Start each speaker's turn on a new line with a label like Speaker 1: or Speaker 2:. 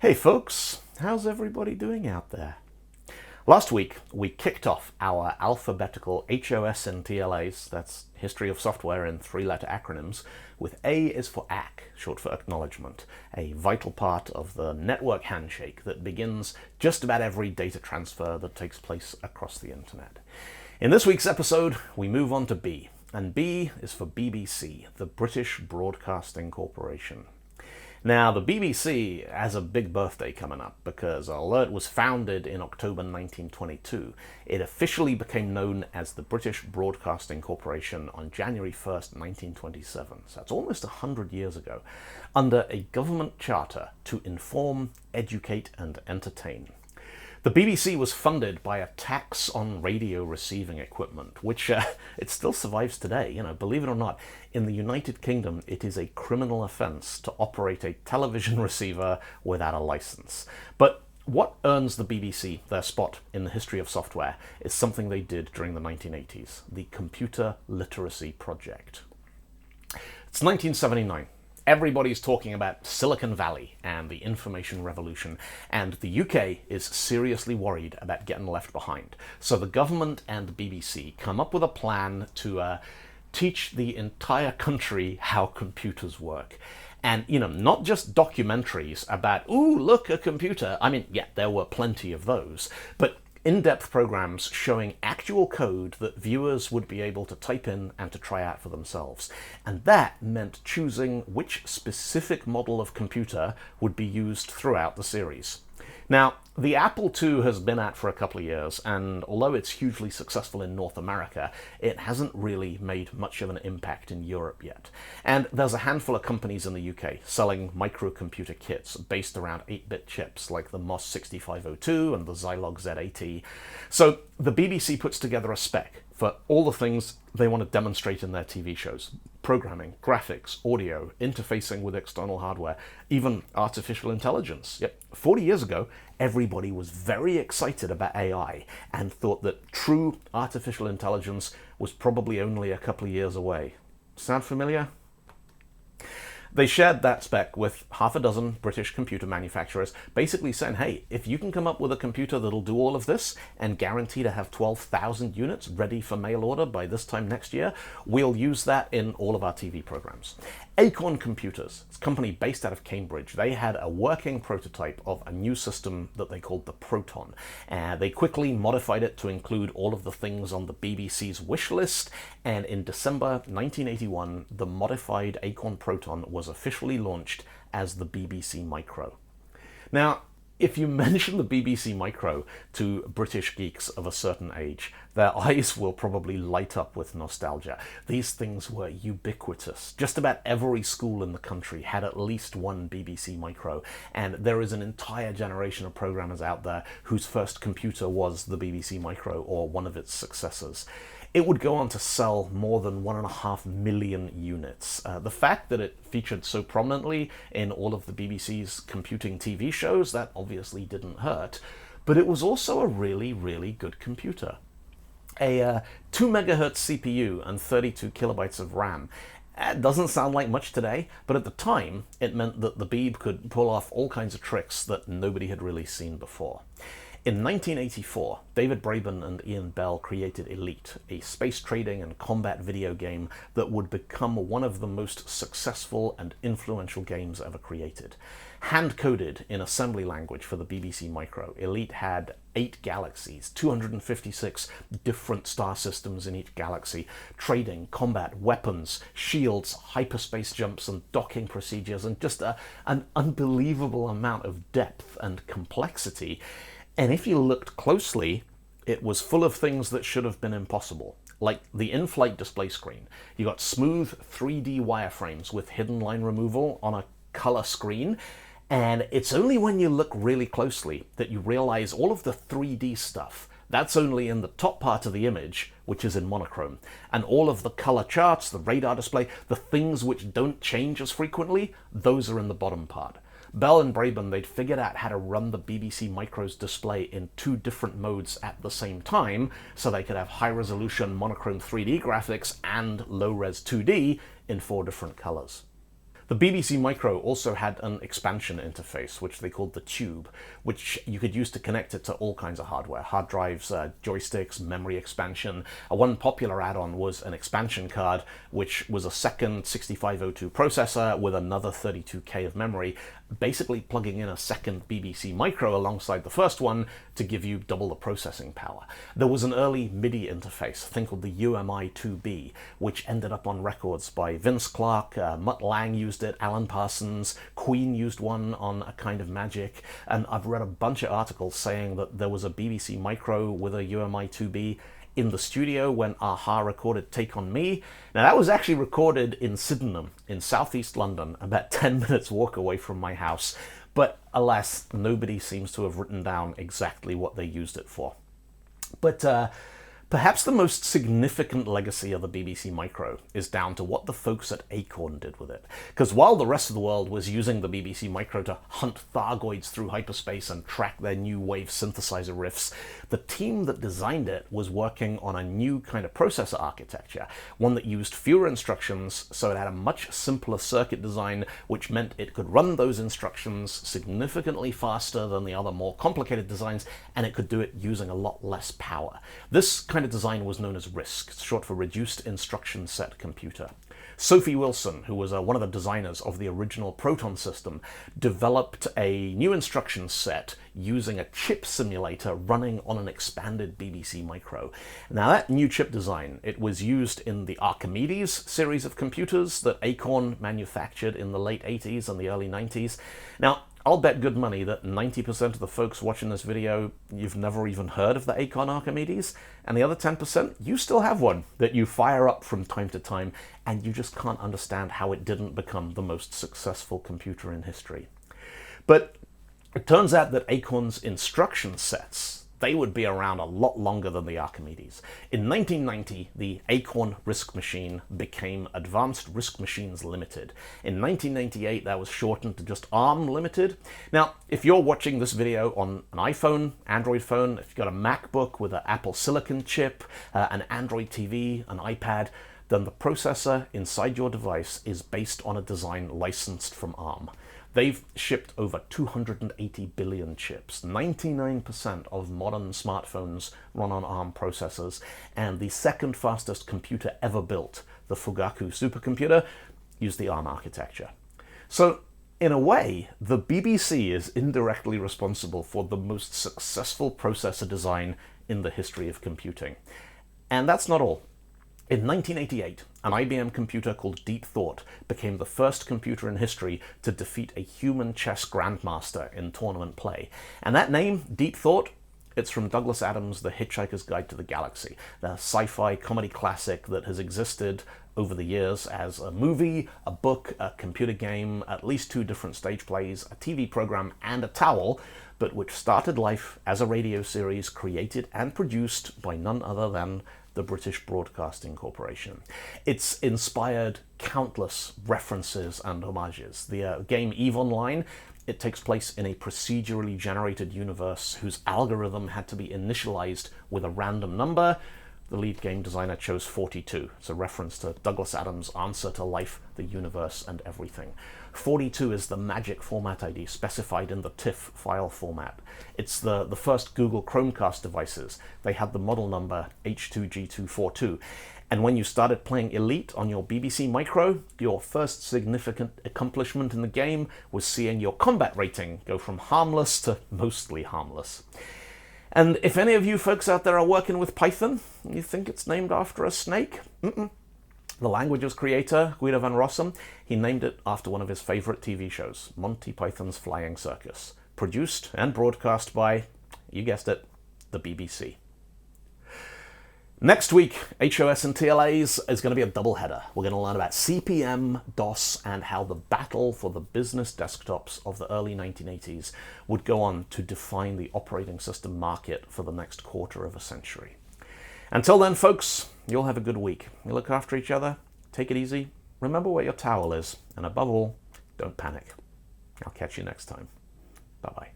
Speaker 1: Hey folks, how's everybody doing out there? Last week we kicked off our alphabetical HOS and TLAs, that's History of Software in three-letter acronyms, with A is for AC, short for acknowledgement, a vital part of the network handshake that begins just about every data transfer that takes place across the internet. In this week's episode, we move on to B, and B is for BBC, the British Broadcasting Corporation. Now, the BBC has a big birthday coming up because although it was founded in October 1922, it officially became known as the British Broadcasting Corporation on January 1st, 1927. So that's almost 100 years ago, under a government charter to inform, educate, and entertain. The BBC was funded by a tax on radio receiving equipment, which it still survives today. Believe it or not, in the United Kingdom, it is a criminal offence to operate a television receiver without a licence. But what earns the BBC their spot in the history of software is something they did during the 1980s, the Computer Literacy Project. It's 1979. Everybody's talking about Silicon Valley and the information revolution, and the UK is seriously worried about getting left behind. So the government and the BBC come up with a plan to teach the entire country how computers work. And, not just documentaries about, ooh, look, a computer. I mean, yeah, there were plenty of those, but in-depth programs showing actual code that viewers would be able to type in and to try out for themselves. And that meant choosing which specific model of computer would be used throughout the series. Now, the Apple II has been out for a couple of years, and although it's hugely successful in North America, it hasn't really made much of an impact in Europe yet. And there's a handful of companies in the UK selling microcomputer kits based around 8-bit chips like the MOS 6502 and the Zilog Z80. So the BBC puts together a spec for all the things they want to demonstrate in their TV shows. Programming, graphics, audio, interfacing with external hardware, even artificial intelligence. Yep, 40 years ago, everybody was very excited about AI and thought that true artificial intelligence was probably only a couple of years away. Sound familiar? They shared that spec with half a dozen British computer manufacturers, basically saying, hey, if you can come up with a computer that'll do all of this and guarantee to have 12,000 units ready for mail order by this time next year, we'll use that in all of our TV programs. Acorn Computers, it's a company based out of Cambridge, they had a working prototype of a new system that they called the Proton. They quickly modified it to include all of the things on the BBC's wish list, and in December 1981, the modified Acorn Proton was officially launched as the BBC Micro. Now, if you mention the BBC Micro to British geeks of a certain age, their eyes will probably light up with nostalgia. These things were ubiquitous. Just about every school in the country had at least one BBC Micro, and there is an entire generation of programmers out there whose first computer was the BBC Micro or one of its successors. It would go on to sell more than 1.5 million units. The fact that it featured so prominently in all of the BBC's computing TV shows, that obviously didn't hurt, but it was also a really, really good computer. A 2 megahertz CPU and 32 kilobytes of RAM. It doesn't sound like much today, but at the time, it meant that the Beeb could pull off all kinds of tricks that nobody had really seen before. In 1984, David Braben and Ian Bell created Elite, a space trading and combat video game that would become one of the most successful and influential games ever created. Hand-coded in assembly language for the BBC Micro, Elite had 8 galaxies, 256 different star systems in each galaxy, trading, combat, weapons, shields, hyperspace jumps and docking procedures, and just an unbelievable amount of depth and complexity. And if you looked closely, it was full of things that should have been impossible, like the in-flight display screen. You got smooth 3D wireframes with hidden line removal on a color screen, and it's only when you look really closely that you realize all of the 3D stuff, that's only in the top part of the image, which is in monochrome. And all of the color charts, the radar display, the things which don't change as frequently, those are in the bottom part. Bell and Braben, they'd figured out how to run the BBC Micro's display in 2 different modes at the same time, so they could have high-resolution monochrome 3D graphics and low-res 2D in 4 different colors. The BBC Micro also had an expansion interface, which they called the Tube, which you could use to connect it to all kinds of hardware, hard drives, joysticks, memory expansion. One popular add-on was an expansion card, which was a second 6502 processor with another 32K of memory, basically plugging in a second BBC Micro alongside the first one to give you double the processing power. There was an early MIDI interface, a thing called the UMI-2B, which ended up on records by Vince Clarke, Mutt Lange used it, Alan Parsons, Queen used one on A Kind of Magic, and I've read a bunch of articles saying that there was a BBC Micro with a UMI-2B in the studio when Aha recorded Take On Me. Now that was actually recorded in Sydenham in southeast London, about 10 minutes walk away from my house, but alas, nobody seems to have written down exactly what they used it for. But perhaps the most significant legacy of the BBC Micro is down to what the folks at Acorn did with it. Because while the rest of the world was using the BBC Micro to hunt Thargoids through hyperspace and track their new wave synthesizer riffs, the team that designed it was working on a new kind of processor architecture, one that used fewer instructions, so it had a much simpler circuit design, which meant it could run those instructions significantly faster than the other more complicated designs, and it could do it using a lot less power. This kind of design was known as RISC, short for Reduced Instruction Set Computer. Sophie Wilson, who was one of the designers of the original Proton system, developed a new instruction set using a chip simulator running on an expanded BBC Micro. Now that new chip design, it was used in the Archimedes series of computers that Acorn manufactured in the late 80s and the early 90s. Now, I'll bet good money that 90% of the folks watching this video, you've never even heard of the Acorn Archimedes, and the other 10%, you still have one that you fire up from time to time, and you just can't understand how it didn't become the most successful computer in history. But it turns out that Acorn's instruction sets, they would be around a lot longer than the Archimedes. In 1990, the Acorn RISC machine became Advanced RISC Machines Limited. In 1998, that was shortened to just ARM Limited. Now, if you're watching this video on an iPhone, Android phone, if you've got a MacBook with an Apple Silicon chip, an Android TV, an iPad, then the processor inside your device is based on a design licensed from ARM. They've shipped over 280 billion chips. 99% of modern smartphones run on ARM processors, and the second fastest computer ever built, the Fugaku supercomputer, used the ARM architecture. So, in a way, the BBC is indirectly responsible for the most successful processor design in the history of computing. And that's not all. In 1988, an IBM computer called Deep Thought became the first computer in history to defeat a human chess grandmaster in tournament play. And that name, Deep Thought, it's from Douglas Adams' The Hitchhiker's Guide to the Galaxy, the sci-fi comedy classic that has existed over the years as a movie, a book, a computer game, at least 2 different stage plays, a TV program, and a towel, but which started life as a radio series created and produced by none other than the British Broadcasting Corporation. It's inspired countless references and homages. The game EVE Online, it takes place in a procedurally generated universe whose algorithm had to be initialized with a random number. The lead game designer chose 42. It's a reference to Douglas Adams' answer to life, the universe, and everything. 42 is the magic format ID specified in the TIFF file format. It's the first Google Chromecast devices. They had the model number H2G242. And when you started playing Elite on your BBC Micro, your first significant accomplishment in the game was seeing your combat rating go from harmless to mostly harmless. And if any of you folks out there are working with Python, you think it's named after a snake? The language's creator, Guido van Rossum, he named it after one of his favorite TV shows, Monty Python's Flying Circus, produced and broadcast by, you guessed it, the BBC. Next week, HOS and TLAs is going to be a double-header. We're going to learn about CP/M, DOS, and how the battle for the business desktops of the early 1980s would go on to define the operating system market for the next quarter of a century. Until then, folks, you'll have a good week. You look after each other, take it easy, remember where your towel is, and above all, don't panic. I'll catch you next time. Bye-bye.